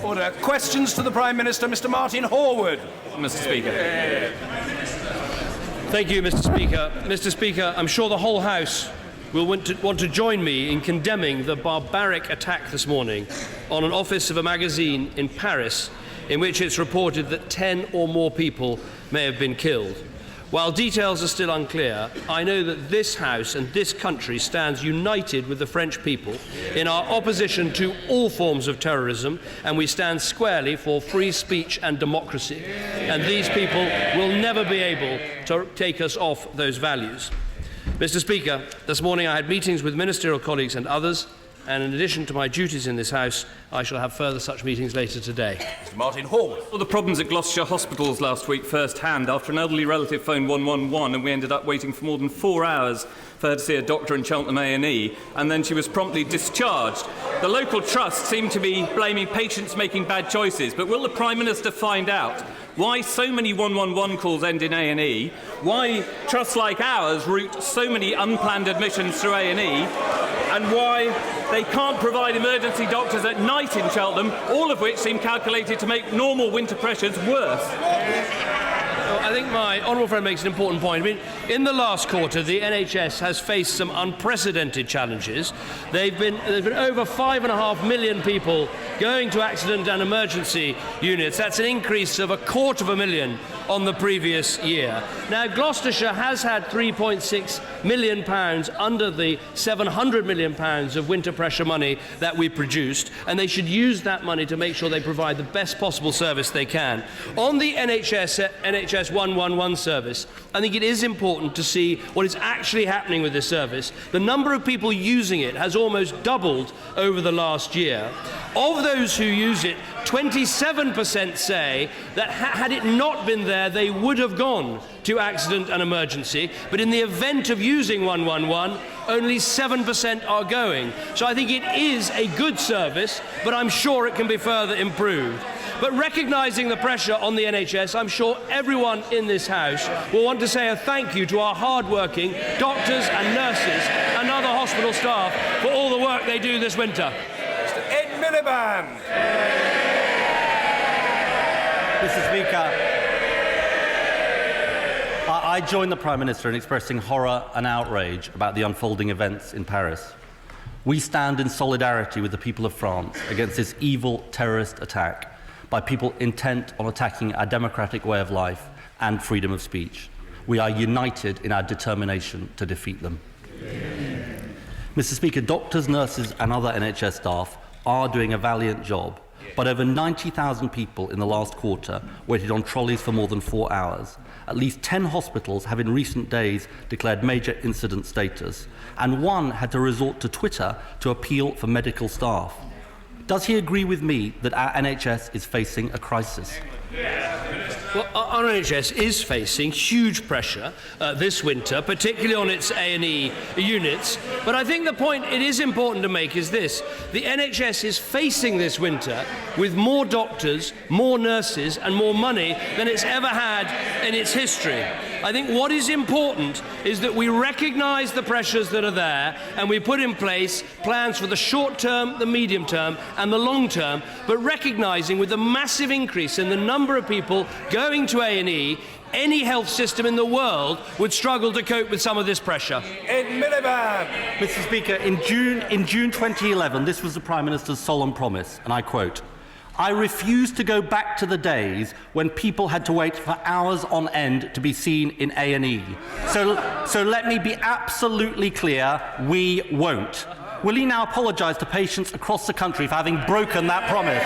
Order. Questions to the Prime Minister, Mr. Martin Horwood. Mr. Speaker. Thank you, Mr. Speaker. Mr. Speaker, I'm sure the whole House will want to join me in condemning the barbaric attack this morning on an office of a magazine in Paris in which it's reported that 10 or more people may have been killed. While details are still unclear, I know that this House and this country stands united with the French people in our opposition to all forms of terrorism, and we stand squarely for free speech and democracy. And these people will never be able to take us off those values. Mr. Speaker, this morning I had meetings with ministerial colleagues and others, and in addition to my duties in this House, I shall have further such meetings later today. Mr. Martin Horwood. Well, the problems at Gloucestershire hospitals last week firsthand after an elderly relative phoned 111 and we ended up waiting for more than 4 hours for her to see a doctor in Cheltenham A&E, and then she was promptly discharged. The local trust seemed to be blaming patients making bad choices, but will the Prime Minister find out why so many 111 calls end in A&E, why trusts like ours route so many unplanned admissions through A&E, and why they can't provide emergency doctors at night in Cheltenham, all of which seem calculated to make normal winter pressures worse? I think my honourable friend makes an important point. I mean, in the last quarter, the NHS has faced some unprecedented challenges. There's been over 5.5 million people going to accident and emergency units. That's an increase of 250,000 on the previous year. Now, Gloucestershire has had £3.6 million under the £700 million of winter pressure money that we produced, and they should use that money to make sure they provide the best possible service they can. On the NHS 111 service, I think it is important to see what is actually happening with this service. The number of people using it has almost doubled over the last year. Of those who use it, 27% say that had it not been there, they would have gone to accident and emergency. But in the event of using 111, only 7% are going. So I think it is a good service, but I'm sure it can be further improved. But recognising the pressure on the NHS, I'm sure everyone in this House will want to say a thank you to our hard-working doctors and nurses and other hospital staff for all the work they do this winter. Mr. Miliband. Mr. Speaker, I join the Prime Minister in expressing horror and outrage about the unfolding events in Paris. We stand in solidarity with the people of France against this evil terrorist attack by people intent on attacking our democratic way of life and freedom of speech. We are united in our determination to defeat them. Mr. Speaker, doctors, nurses and other NHS staff are doing a valiant job, but over 90,000 people in the last quarter waited on trolleys for more than 4 hours. At least 10 hospitals have in recent days declared major incident status, and one had to resort to Twitter to appeal for medical staff. Does he agree with me that our NHS is facing a crisis? Well, our NHS is facing huge pressure this winter, particularly on its A&E units. But I think the point it is important to make is this. The NHS is facing this winter with more doctors, more nurses and more money than it's ever had in its history. I think what is important is that we recognise the pressures that are there and we put in place plans for the short term, the medium term and the long term, but recognising with the massive increase in the number of people going to A&E, any health system in the world would struggle to cope with some of this pressure. Mr. Speaker, in June 2011, this was the Prime Minister's solemn promise, and I quote, "I refuse to go back to the days when people had to wait for hours on end to be seen in A&E. So let me be absolutely clear, we won't." Will he now apologise to patients across the country for having broken that promise?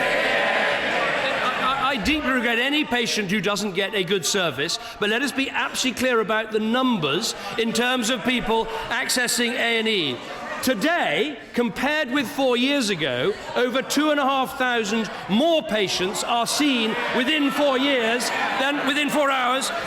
I deeply regret any patient who doesn't get a good service, but let us be absolutely clear about the numbers in terms of people accessing A&E. Today, compared with 4 years ago, over 2,500 more patients are seen within 4 hours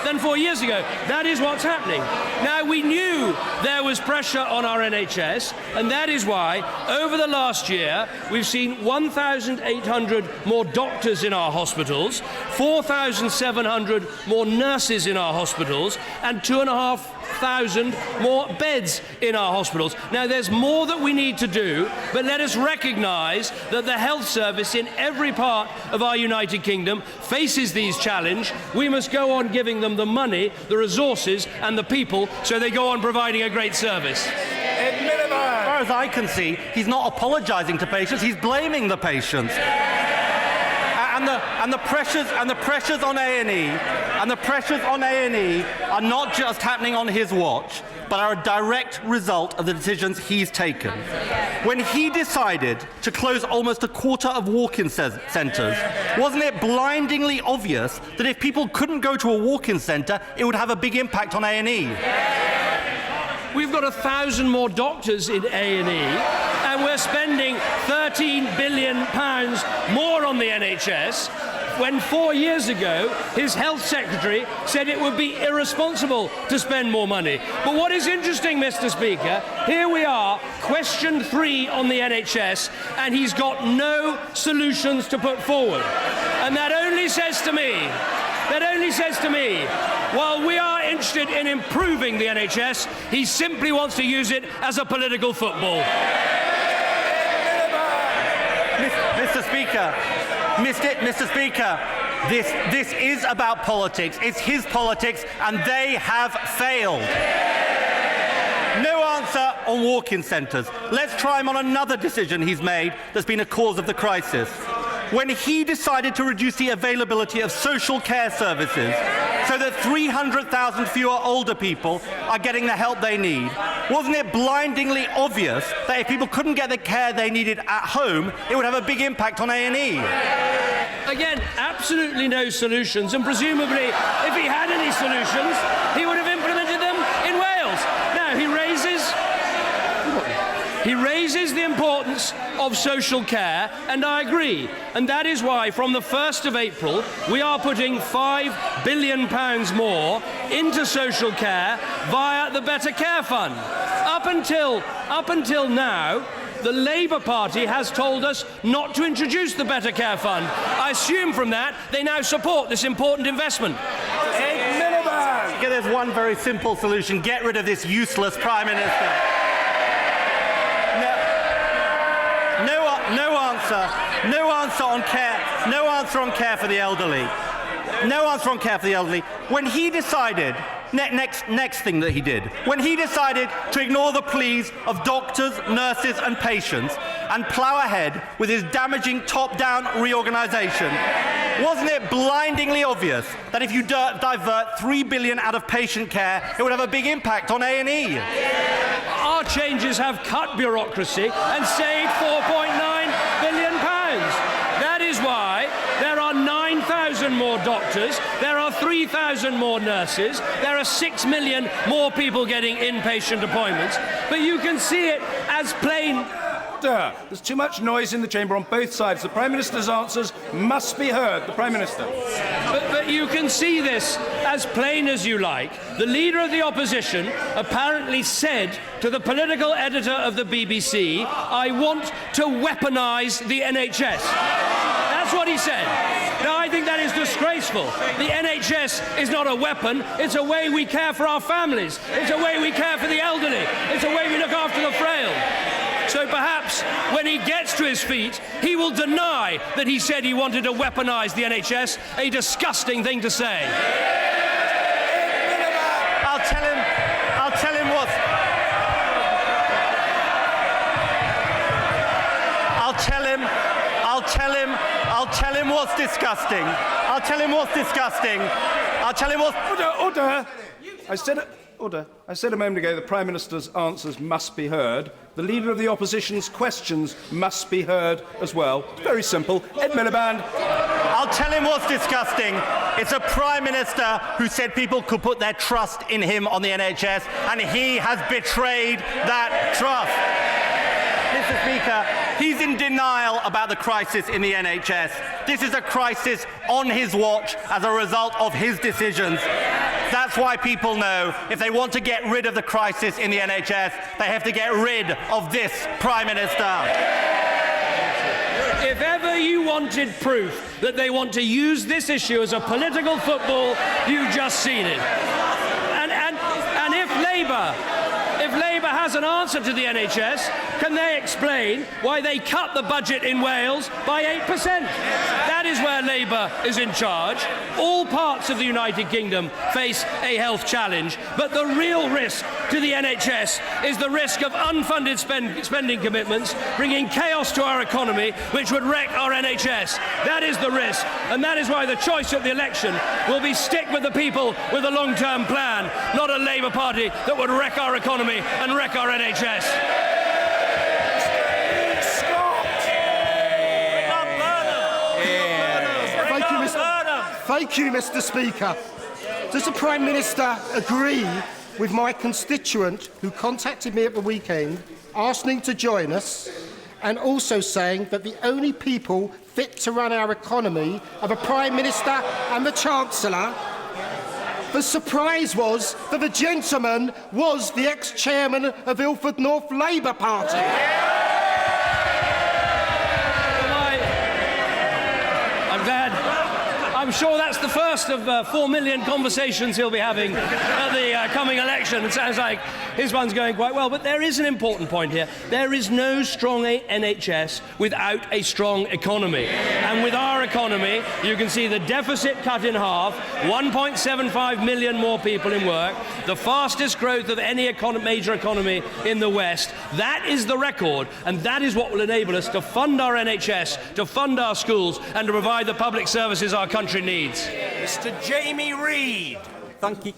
than 4 years ago. That is what's happening. Now, we knew there was pressure on our NHS, and that is why, over the last year, we've seen 1,800 more doctors in our hospitals, 4,700 more nurses in our hospitals, and 2,500 4,000 more beds in our hospitals. Now, there's more that we need to do, but let us recognise that the health service in every part of our United Kingdom faces these challenges. We must go on giving them the money, the resources and the people so they go on providing a great service. As far as I can see, he's not apologising to patients, he's blaming the patients. And the pressures on A&E are not just happening on his watch, but are a direct result of the decisions he's taken. When he decided to close almost a quarter of walk-in centres, wasn't it blindingly obvious that if people couldn't go to a walk-in centre, it would have a big impact on A&E? We've got 1,000 more doctors in A&E, and we're spending £13 billion more on the NHS, when 4 years ago his health secretary said it would be irresponsible to spend more money. But what is interesting, Mr. Speaker, here we are, question 3 on the NHS, and he's got no solutions to put forward. And that only says to me, while we are interested in improving the NHS, he simply wants to use it as a political football. Mr. Speaker, this is about politics. It's his politics, and they have failed. No answer on walk-in centres. Let's try him on another decision he's made that's been a cause of the crisis. When he decided to reduce the availability of social care services so that 300,000 fewer older people are getting the help they need, wasn't it blindingly obvious that if people couldn't get the care they needed at home, it would have a big impact on A&E? Again, absolutely no solutions, and presumably, if he had any solutions, he would have implemented them in Wales. Now, he raises the importance of social care, and I agree. And that is why, from the 1st of April, we are putting £5 billion more into social care via the Better Care Fund. Up until now, the Labour Party has told us not to introduce the Better Care Fund. I assume from that they now support this important investment. Miliband! There's one very simple solution. Get rid of this useless Prime Minister. No answer on care. No answer on care for the elderly. No answer on care for the elderly. When he decided, next thing that he did, when he decided to ignore the pleas of doctors, nurses and patients and plough ahead with his damaging top-down reorganisation, wasn't it blindingly obvious that if you divert £3 billion out of patient care, it would have a big impact on A&E? Our changes have cut bureaucracy and saved £4.9 billion. That is why there are 9,000 more doctors, there are 3,000 more nurses, there are 6 million more people getting inpatient appointments. But you can see it as plain. There's too much noise in the chamber on both sides. The Prime Minister's answers must be heard. The Prime Minister. But you can see this as plain as you like. The Leader of the Opposition apparently said to the political editor of the BBC, "I want to weaponise the NHS." That's what he said. Now, I think that is disgraceful. The NHS is not a weapon. It's a way we care for our families. It's a way we care for the elderly. It's a way we look after the frail. So perhaps when he gets to his feet, he will deny that he said he wanted to weaponise the NHS, a disgusting thing to say. I'll tell him what's disgusting. Order! I said a moment ago the Prime Minister's answers must be heard. The Leader of the Opposition's questions must be heard as well. It's very simple. Ed Miliband. I'll tell him what's disgusting. It's a Prime Minister who said people could put their trust in him on the NHS, and he has betrayed that trust. Mr. Speaker, he's in denial about the crisis in the NHS. This is a crisis on his watch as a result of his decisions. That's why people know if they want to get rid of the crisis in the NHS, they have to get rid of this Prime Minister. If ever you wanted proof that they want to use this issue as a political football, you've just seen it. And if Labour has an answer to the NHS, can they explain why they cut the budget in Wales by 8%? That is where Labour is in charge. All parts of the United Kingdom face a health challenge, but the real risk to the NHS is the risk of unfunded spending commitments, bringing chaos to our economy, which would wreck our NHS. That is the risk, and that is why the choice at the election will be stick with the people with a long-term plan, not a Labour Party that would wreck our economy and wreck our NHS. Thank you, Mr. Speaker. Does the Prime Minister agree with my constituent who contacted me at the weekend, asking to join us, and also saying that the only people fit to run our economy are the Prime Minister and the Chancellor? The surprise was that the gentleman was the ex-chairman of Ilford North Labour Party. I'm glad. I'm sure that's the first of 4 million conversations he'll be having at the coming election. It sounds like his one's going quite well. But there is an important point here. There is no strong NHS without a strong economy. And with our economy, you can see the deficit cut in half, 1.75 million more people in work, the fastest growth of any major economy in the West. That is the record, and that is what will enable us to fund our NHS, to fund our schools, and to provide the public services our country needs. Mr. Jamie Reid. Thank you.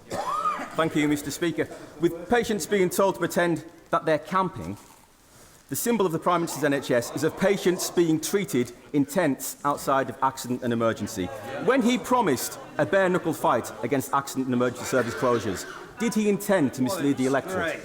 Thank you, Mr. Speaker. With patients being told to pretend that they're camping, the symbol of the Prime Minister's NHS is of patients being treated in tents outside of accident and emergency. When he promised a bare-knuckle fight against accident and emergency service closures, did he intend to mislead the electorate?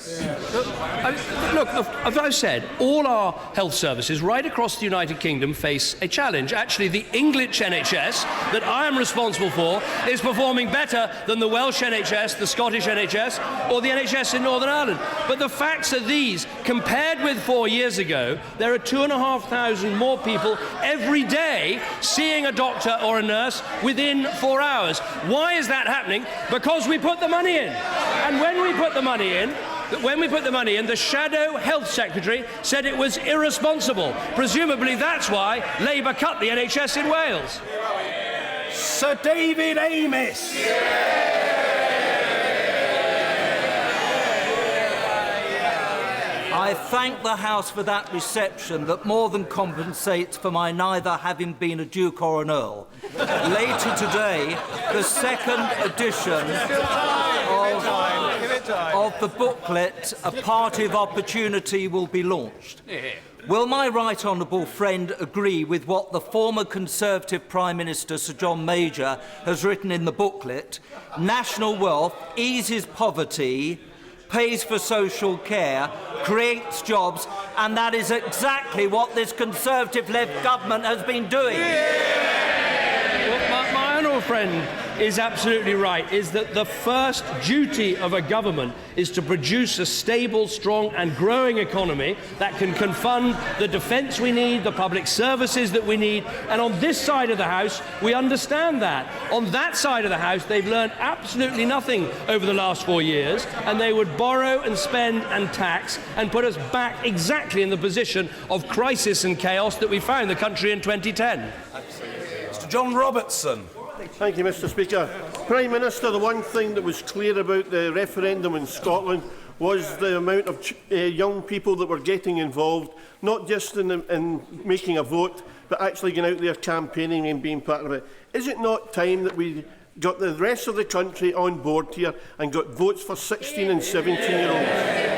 Look, as I've said, all our health services right across the United Kingdom face a challenge. Actually, the English NHS that I am responsible for is performing better than the Welsh NHS, the Scottish NHS, or the NHS in Northern Ireland. But the facts are these. Compared with 4 years ago, there are 2,500 more people every day seeing a doctor or a nurse within 4 hours. Why is that happening? Because we put the money in. And when we put the money in, the Shadow Health Secretary said it was irresponsible. Presumably that's why Labour cut the NHS in Wales. Sir David Amis. I thank the House for that reception that more than compensates for my neither having been a Duke or an Earl. Later today, the second edition of the booklet, A Party of Opportunity, will be launched. Will my right honourable friend agree with what the former Conservative Prime Minister, Sir John Major, has written in the booklet? National wealth eases poverty, pays for social care, creates jobs, and that is exactly what this Conservative-led government has been doing. Well, my honourable friend is absolutely right, is that the first duty of a government is to produce a stable, strong and growing economy that can fund the defence we need, the public services that we need, and on this side of the House we understand that. On that side of the House they've learned absolutely nothing over the last 4 years, and they would borrow and spend and tax and put us back exactly in the position of crisis and chaos that we found the country in 2010. Mr. John Robertson. Thank you, Mr. Speaker. Prime Minister, the one thing that was clear about the referendum in Scotland was the amount of young people that were getting involved, not just in making a vote, but actually going out there campaigning and being part of it. Is it not time that we got the rest of the country on board here and got votes for 16 and 17-year-olds?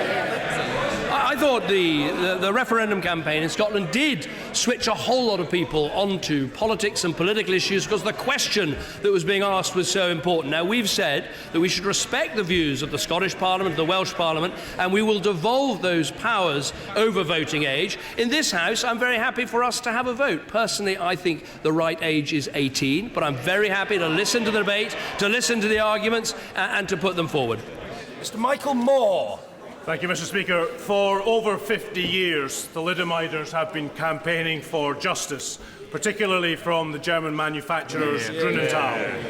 I thought the referendum campaign in Scotland did switch a whole lot of people onto politics and political issues because the question that was being asked was so important. Now, we've said that we should respect the views of the Scottish Parliament, the Welsh Parliament, and we will devolve those powers over voting age. In this House, I'm very happy for us to have a vote. Personally, I think the right age is 18, but I'm very happy to listen to the debate, to listen to the arguments, and to put them forward. Mr. Michael Moore. Thank you, Mr. Speaker. For over 50 years, the thalidomiders have been campaigning for justice, particularly from the German manufacturers Grunenthal.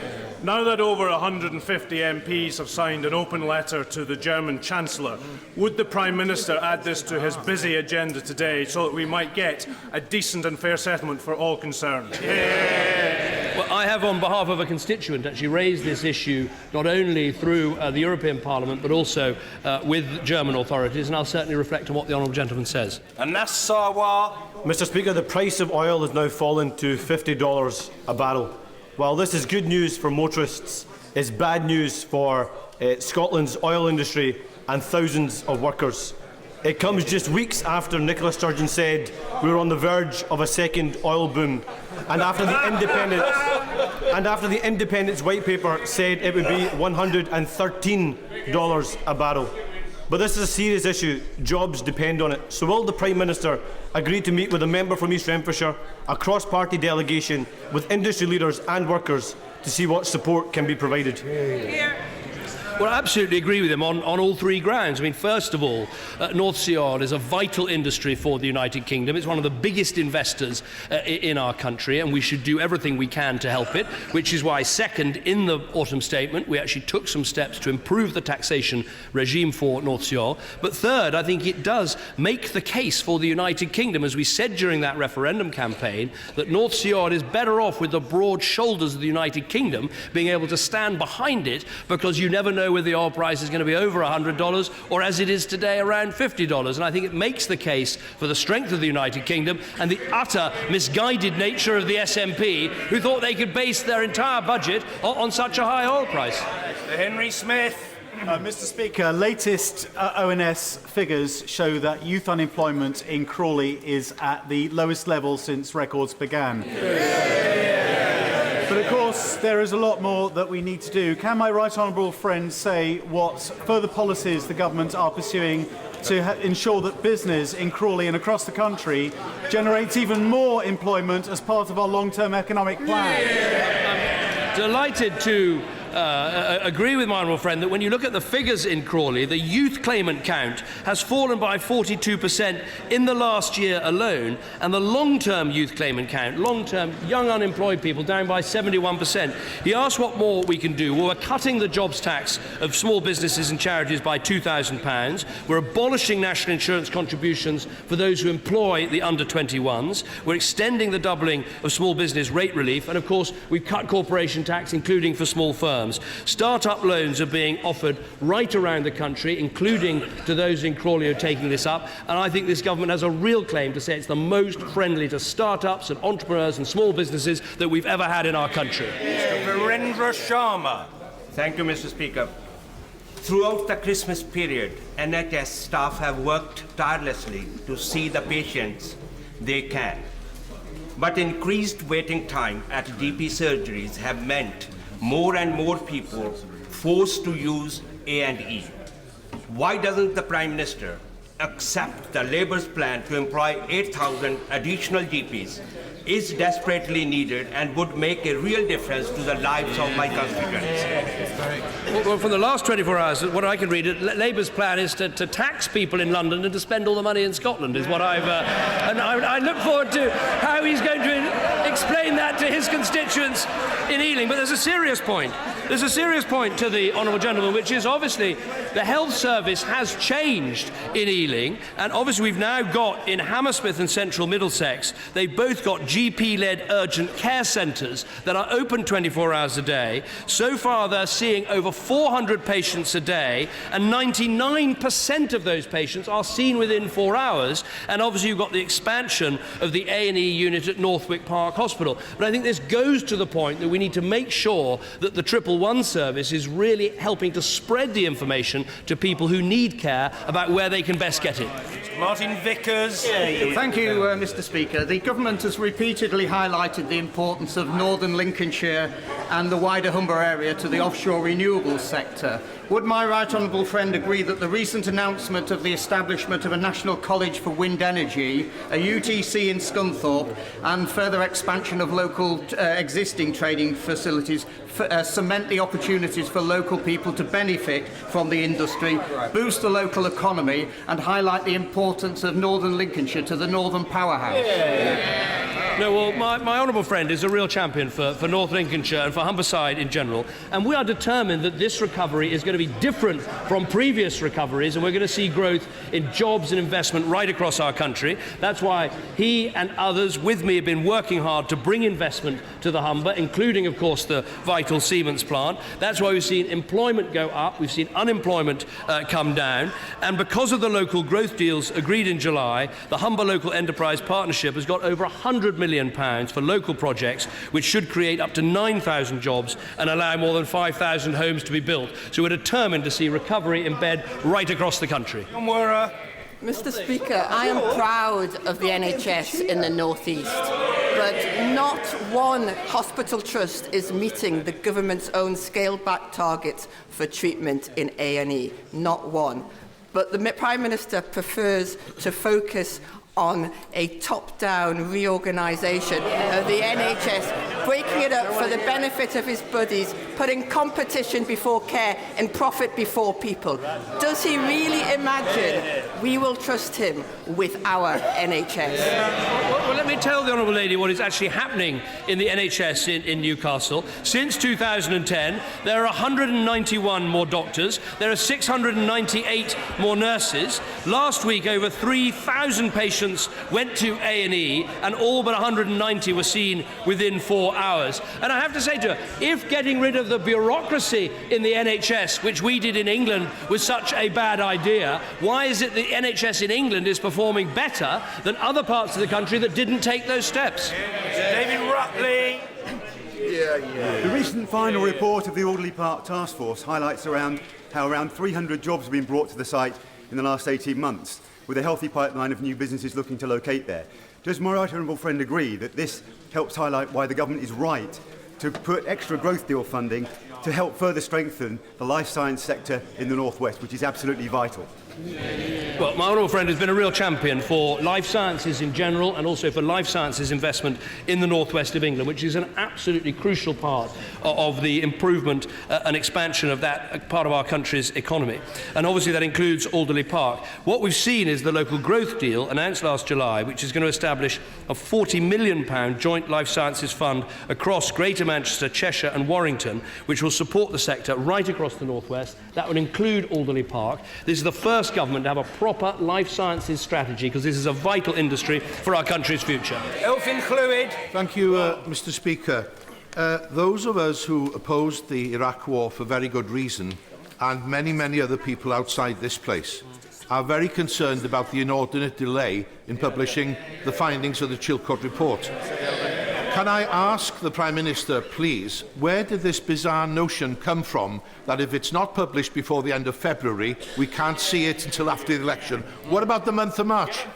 Now that over 150 MPs have signed an open letter to the German Chancellor, would the Prime Minister add this to his busy agenda today so that we might get a decent and fair settlement for all concerned? Well, I have, on behalf of a constituent, actually raised this issue not only through the European Parliament but also with German authorities, and I'll certainly reflect on what the honourable gentleman says. Mr. Speaker, the price of oil has now fallen to $50 a barrel. While this is good news for motorists, it's bad news for Scotland's oil industry and thousands of workers. It comes just weeks after Nicola Sturgeon said we were on the verge of a second oil boom, and after the Independence white paper said it would be $113 a barrel. But this is a serious issue. Jobs depend on it. So will the Prime Minister agree to meet with a member from East Renfrewshire, a cross-party delegation with industry leaders and workers to see what support can be provided? Well, I absolutely agree with him on all three grounds. I mean, first of all, North Sea oil is a vital industry for the United Kingdom. It's one of the biggest investors in our country, and we should do everything we can to help it, which is why, second, in the autumn statement, we actually took some steps to improve the taxation regime for North Sea oil. But third, I think it does make the case for the United Kingdom, as we said during that referendum campaign, that North Sea oil is better off with the broad shoulders of the United Kingdom being able to stand behind it, because you never know whether the oil price is going to be over $100 or, as it is today, around $50. And I think it makes the case for the strength of the United Kingdom and the utter misguided nature of the SNP, who thought they could base their entire budget on such a high oil price. Mr. Henry Smith. Mr. Speaker, latest ONS figures show that youth unemployment in Crawley is at the lowest level since records began. But of course, there is a lot more that we need to do. Can my right honourable friend say what further policies the government are pursuing to ensure that business in Crawley and across the country generates even more employment as part of our long-term economic plan? I'm delighted to agree with my honourable friend that when you look at the figures in Crawley, the youth claimant count has fallen by 42% in the last year alone, and the long-term youth claimant count, long-term young unemployed people, down by 71%. He asked what more we can do. Well, we're cutting the jobs tax of small businesses and charities by £2,000. We're abolishing national insurance contributions for those who employ the under-21s. We're extending the doubling of small business rate relief, and of course we've cut corporation tax, including for small firms. Start-up loans are being offered right around the country, including to those in Crawley who are taking this up, and I think this government has a real claim to say it's the most friendly to start-ups and entrepreneurs and small businesses that we've ever had in our country. Mr. Virendra Sharma. Thank you, Mr. Speaker. Throughout the Christmas period, NHS staff have worked tirelessly to see the patients they can. But increased waiting time at GP surgeries have meant more and more people forced to use A&E. Why doesn't the Prime Minister accept the Labour's plan to employ 8,000 additional GPs is desperately needed and would make a real difference to the lives of my constituents? Well, from the last 24 hours, what I can read, Labour's plan is to tax people in London and to spend all the money in Scotland, is what I've... and I look forward to how he's going to explain that to his constituents in Ealing. But there's a serious point. There's a serious point to the honourable gentleman, which is obviously the health service has changed in Ealing, and obviously we've now got in Hammersmith and Central Middlesex, they've both got GP-led urgent care centres that are open 24 hours a day. So far they're seeing over 400 patients a day, and 99% of those patients are seen within 4 hours, and obviously you've got the expansion of the A&E unit at Northwick Park Hospital. But I think this goes to the point that we need to make sure that the 111 service is really helping to spread the information to people who need care about where they can best get it. Martin Vickers. Thank you, Mr. Speaker. The government has repeatedly highlighted the importance of northern Lincolnshire and the wider Humber area to the offshore renewables sector. Would my right honourable friend agree that the recent announcement of the establishment of a National College for Wind Energy, a UTC in Scunthorpe, and further expansion of local existing trading facilities cement the opportunities for local people to benefit from the industry, boost the local economy, and highlight the importance of northern Lincolnshire to the northern powerhouse? No, well, my honourable friend is a real champion for North Lincolnshire and for Humberside in general, and we are determined that this recovery is going to be different from previous recoveries, and we're going to see growth in jobs and investment right across our country. That's why he and others with me have been working hard to bring investment to the Humber, including, of course, the vital Siemens plant. That's why we've seen employment go up, we've seen unemployment come down, and because of the local growth deals agreed in July, the Humber Local Enterprise Partnership has got over £100 million for local projects, which should create up to 9,000 jobs and allow more than 5,000 homes to be built. So we're determined to see recovery embed right across the country. Mr. Speaker, I am proud of the NHS in the North East, but not one hospital trust is meeting the government's own scaled-back targets for treatment in A&E, not one. But the Prime Minister prefers to focus on a top-down reorganisation of the NHS, breaking it up for the benefit of his buddies, putting competition before care and profit before people. Does he really imagine we will trust him with our NHS? Well, let me tell the Honourable Lady what is actually happening in the NHS in Newcastle. Since 2010, there are 191 more doctors, there are 698 more nurses. Last week, over 3,000 patients went to A&E, and all but 190 were seen within 4 hours. And I have to say to her, if getting rid of the bureaucracy in the NHS, which we did in England, was such a bad idea, why is it the NHS in England is performing better than other parts of the country that didn't take those steps? David Rutley. The recent final report of the Alderley Park Task Force highlights how around 300 jobs have been brought to the site in the last 18 months, with a healthy pipeline of new businesses looking to locate there. Does my right honourable friend agree that this helps highlight why the government is right to put extra growth deal funding to help further strengthen the life science sector in the North West, which is absolutely vital? Well, my honourable friend has been a real champion for life sciences in general and also for life sciences investment in the northwest of England, which is an absolutely crucial part of the improvement and expansion of that part of our country's economy. And obviously that includes Alderley Park. What we've seen is the local growth deal announced last July, which is going to establish a £40 million joint life sciences fund across Greater Manchester, Cheshire and Warrington, which will support the sector right across the northwest. That would include Alderley Park. This is the first government to have a proper life sciences strategy, because this is a vital industry for our country's future. Elfin Clwyd. Thank you, Mr. Speaker. Those of us who opposed the Iraq war for very good reason, and many other people outside this place, are very concerned about the inordinate delay in publishing the findings of the Chilcot report. Can I ask the Prime Minister, please, where did this bizarre notion come from that if it's not published before the end of February, we can't see it until after the election? What about the month of March?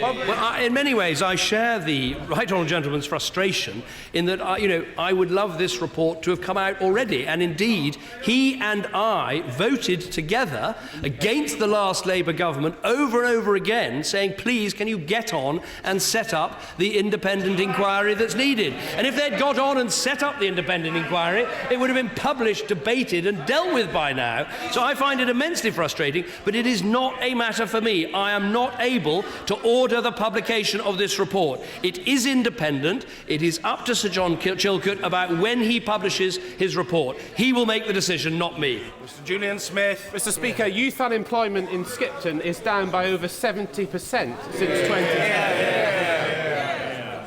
Well, in many ways, I share the Right Honourable Gentleman's frustration in that, I would love this report to have come out already. And indeed, he and I voted together against the last Labour government over and over again, saying, please, can you get on and set up the independent inquiry that's needed? And if they'd got on and set up the independent inquiry, it would have been published, debated and dealt with by now. So I find it immensely frustrating, but it is not a matter for me. I am not able to order the publication of this report. It is independent. It is up to Sir John Chilcot about when he publishes his report. He will make the decision, not me. Mr. Julian Smith. Mr. Speaker, youth unemployment in Skipton is down by over 70% since 2010.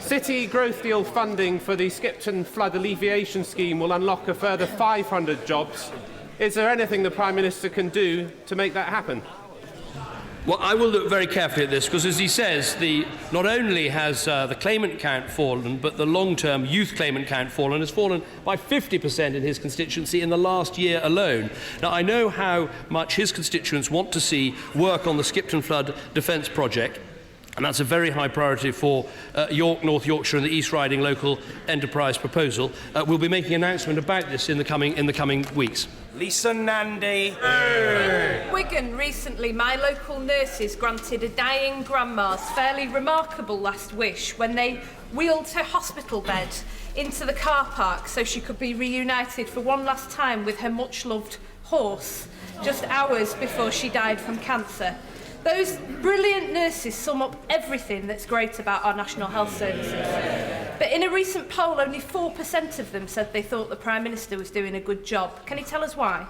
City growth deal funding for the Skipton flood alleviation scheme will unlock a further 500 jobs. Is there anything the Prime Minister can do to make that happen? Well, I will look very carefully at this because, as he says, not only has the claimant count fallen, but the long-term youth claimant count has fallen by 50% in his constituency in the last year alone. Now, I know how much his constituents want to see work on the Skipton Flood Defence Project, and that's a very high priority for York, North Yorkshire and the East Riding Local Enterprise proposal. We'll be making an announcement about this in the coming weeks. Lisa Nandy. Wigan recently, my local nurses granted a dying grandma's fairly remarkable last wish when they wheeled her hospital bed into the car park so she could be reunited for one last time with her much-loved horse, just hours before she died from cancer. Those brilliant nurses sum up everything that's great about our National Health Services. But in a recent poll, only 4% of them said they thought the Prime Minister was doing a good job. Can you tell us why?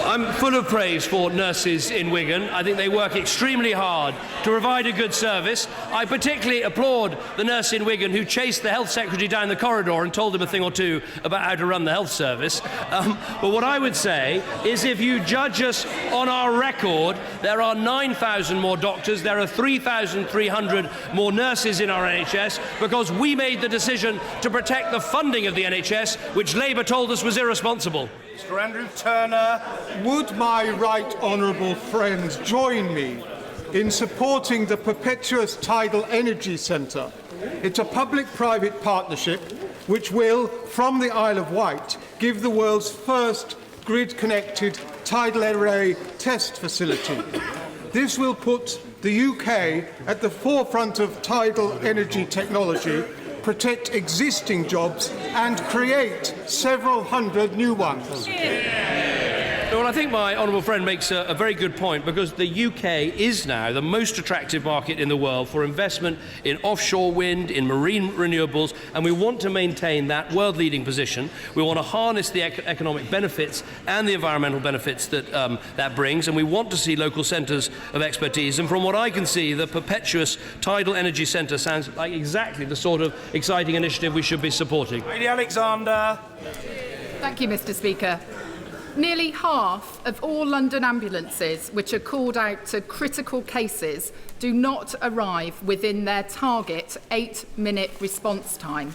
I'm full of praise for nurses in Wigan. I think they work extremely hard to provide a good service. I particularly applaud the nurse in Wigan who chased the Health Secretary down the corridor and told him a thing or two about how to run the health service. But what I would say is if you judge us on our record, there are 9,000 more doctors, there are 3,300 more nurses in our NHS because we made the decision to protect the funding of the NHS, which Labour told us was irresponsible. Mr. Andrew Turner. Would my right honourable friends join me in supporting the Perpetuous Tidal Energy Centre? It's a public-private partnership which will, from the Isle of Wight, give the world's first grid-connected tidal array test facility. This will put the UK at the forefront of tidal energy technology, protect existing jobs and create several hundred new ones. Well, I think my honourable friend makes a very good point because the UK is now the most attractive market in the world for investment in offshore wind, in marine renewables, and we want to maintain that world-leading position. We want to harness the economic benefits and the environmental benefits that that brings, and we want to see local centres of expertise. And from what I can see, the Perpetuous Tidal Energy Centre sounds like exactly the sort of exciting initiative we should be supporting. Lady Alexander. Thank you, Mr. Speaker. Nearly half of all London ambulances which are called out to critical cases do not arrive within their target 8-minute response time.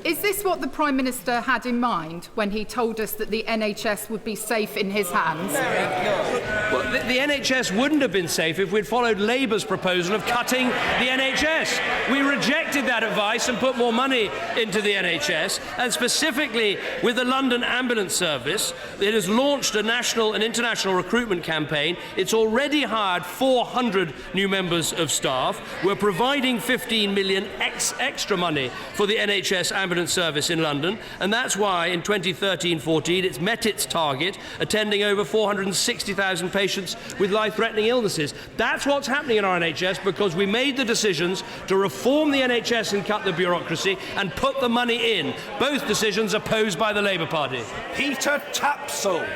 Is this what the Prime Minister had in mind when he told us that the NHS would be safe in his hands? Well, the NHS wouldn't have been safe if we'd followed Labour's proposal of cutting the NHS. We rejected that advice and put more money into the NHS, and specifically with the London Ambulance Service, it has launched a national and international recruitment campaign. It's already hired 400 new members of staff. We're providing 15 million extra money for the NHS Ambulance Service in London, and that's why in 2013-14 it's met its target, attending over 460,000 patients with life-threatening illnesses. That's what's happening in our NHS because we made the decisions to reform the NHS and cut the bureaucracy and put the money in. Both decisions opposed by the Labour Party. Peter Tapsell.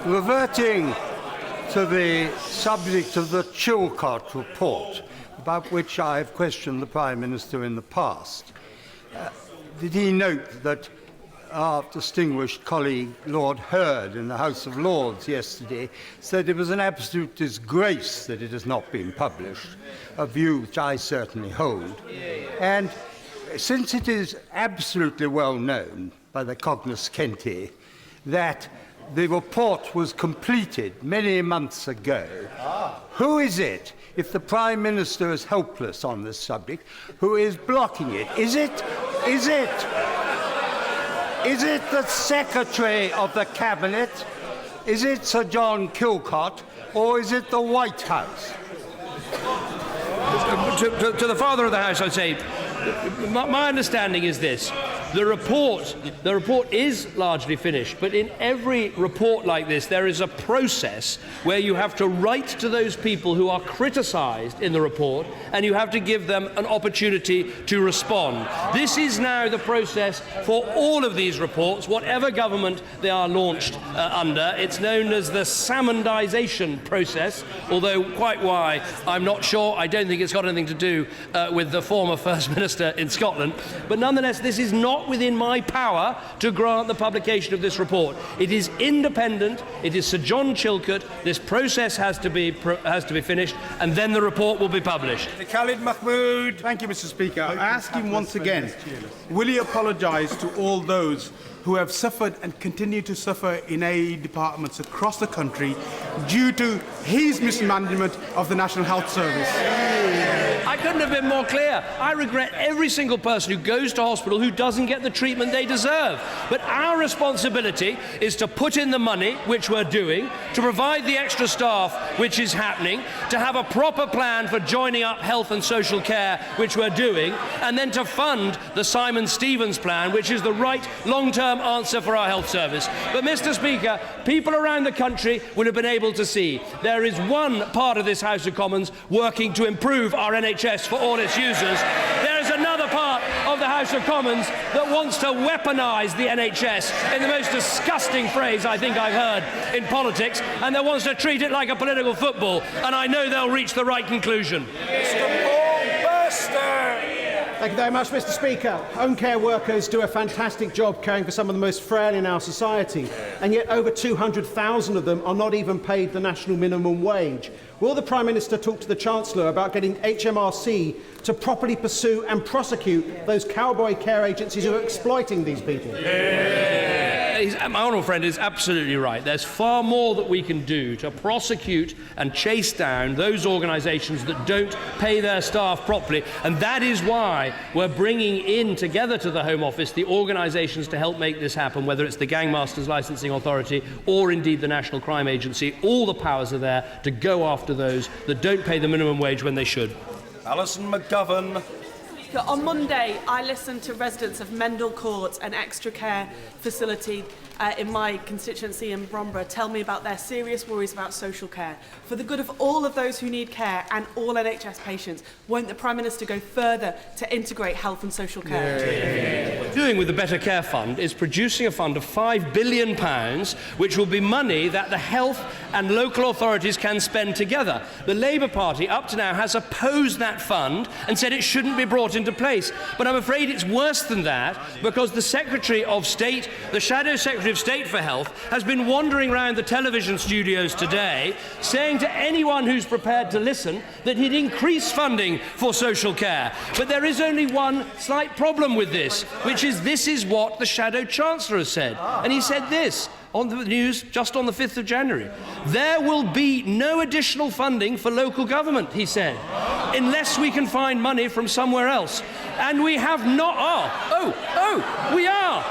Reverting to the subject of the Chilcot report, about which I have questioned the Prime Minister in the past, did he note that our distinguished colleague Lord Hurd in the House of Lords yesterday said it was an absolute disgrace that it has not been published, a view which I certainly hold. And since it is absolutely well known by the cognoscenti that the report was completed many months ago, who is it, if the Prime Minister is helpless on this subject, who is blocking it? Is it the Secretary of the Cabinet? Is it Sir John Chilcot? Or is it the White House? To the Father of the House, I'd say, my understanding is this. The report is largely finished, but in every report like this, there is a process where you have to write to those people who are criticised in the report, and you have to give them an opportunity to respond. This is now the process for all of these reports, whatever government they are launched under. It's known as the salmondisation process, although quite why, I'm not sure. I don't think it's got anything to do with the former First Minister in Scotland. But nonetheless, this is not within my power to grant the publication of this report. It is independent. It is Sir John Chilcot. This process has to be finished, and then the report will be published. Khalid Mahmood. Thank you, Mr. Speaker. I ask him once again, will he apologise to all those who have suffered and continue to suffer in AE departments across the country due to his mismanagement of the National Health Service? I couldn't have been more clear. I regret every single person who goes to hospital who doesn't get the treatment they deserve. But our responsibility is to put in the money, which we're doing, to provide the extra staff, which is happening, to have a proper plan for joining up health and social care, which we're doing, and then to fund the Simon Stevens plan, which is the right long-term answer for our health service. But, Mr. Speaker, people around the country will have been able to see there is one part of this House of Commons working to improve our NHS for all its users. There is another part of the House of Commons that wants to weaponise the NHS in the most disgusting phrase I think I've heard in politics, and that wants to treat it like a political football, and I know they'll reach the right conclusion. Thank you very much, Mr. Speaker. Home care workers do a fantastic job caring for some of the most frail in our society, and yet over 200,000 of them are not even paid the national minimum wage. Will the Prime Minister talk to the Chancellor about getting HMRC to properly pursue and prosecute those cowboy care agencies who are exploiting these people? My honourable friend is absolutely right. There's far more that we can do to prosecute and chase down those organisations that don't pay their staff properly, and that is why we're bringing in together to the Home Office the organisations to help make this happen, whether it's the Gangmasters Licensing Authority or indeed the National Crime Agency. All the powers are there to go after those that don't pay the minimum wage when they should. Alison McGovern. On Monday, I listened to residents of Mendel Court, an extra care facility in my constituency in Bromborough, tell me about their serious worries about social care. For the good of all of those who need care and all NHS patients, won't the Prime Minister go further to integrate health and social care? What we're doing with the Better Care Fund is producing a fund of £5 billion, which will be money that the health and local authorities can spend together. The Labour Party, up to now, has opposed that fund and said it shouldn't be brought into place. But I'm afraid it's worse than that, because the Secretary of State, the Shadow Secretary of State for Health, has been wandering around the television studios today saying to anyone who's prepared to listen that he'd increase funding for social care. But there is only one slight problem with this, which is this is what the Shadow Chancellor has said. And he said this on the news just on the 5th of January. There will be no additional funding for local government, he said, unless we can find money from somewhere else. And we have not... we are.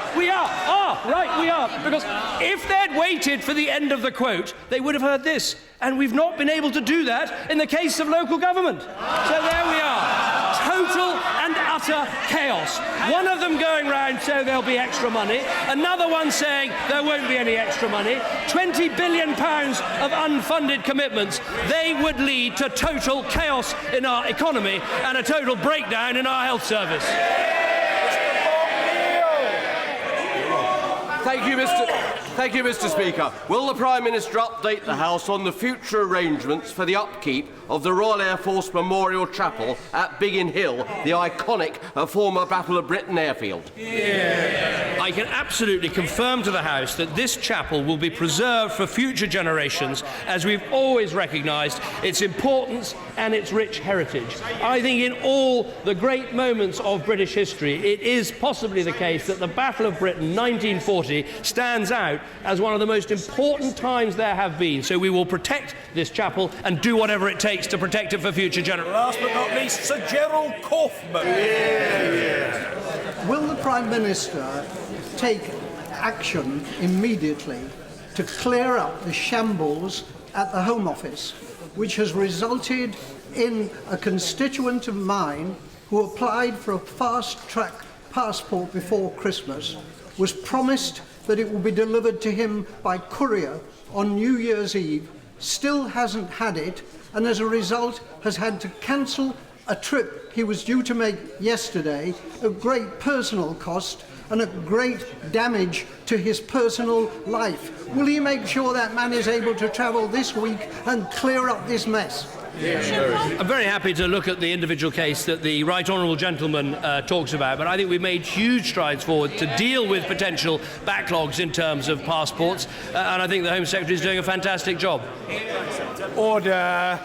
Because if they'd waited for the end of the quote, they would have heard this. And we've not been able to do that in the case of local government. So there we are. Total and utter chaos. One of them going round so there'll be extra money, another one saying there won't be any extra money, £20 billion of unfunded commitments. They would lead to total chaos in our economy and a total breakdown in our health service. Thank you, Mr. Speaker. Will the Prime Minister update the House on the future arrangements for the upkeep of the Royal Air Force Memorial Chapel at Biggin Hill, the iconic former Battle of Britain airfield? I can absolutely confirm to the House that this chapel will be preserved for future generations, as we've always recognised its importance and its rich heritage. I think in all the great moments of British history, it is possibly the case that the Battle of Britain 1940 stands out as one of the most important times there have been. So we will protect this chapel and do whatever it takes to protect it for future generations. Last but not least, Sir Gerald Kaufman. Will the Prime Minister take action immediately to clear up the shambles at the Home Office, which has resulted in a constituent of mine who applied for a fast-track passport before Christmas, was promised that it will be delivered to him by courier on New Year's Eve, still hasn't had it, and as a result has had to cancel a trip he was due to make yesterday at great personal cost and at great damage to his personal life. Will he make sure that man is able to travel this week and clear up this mess? I'm very happy to look at the individual case that the Right Honourable Gentleman talks about, but I think we've made huge strides forward to deal with potential backlogs in terms of passports, and I think the Home Secretary is doing a fantastic job. Order.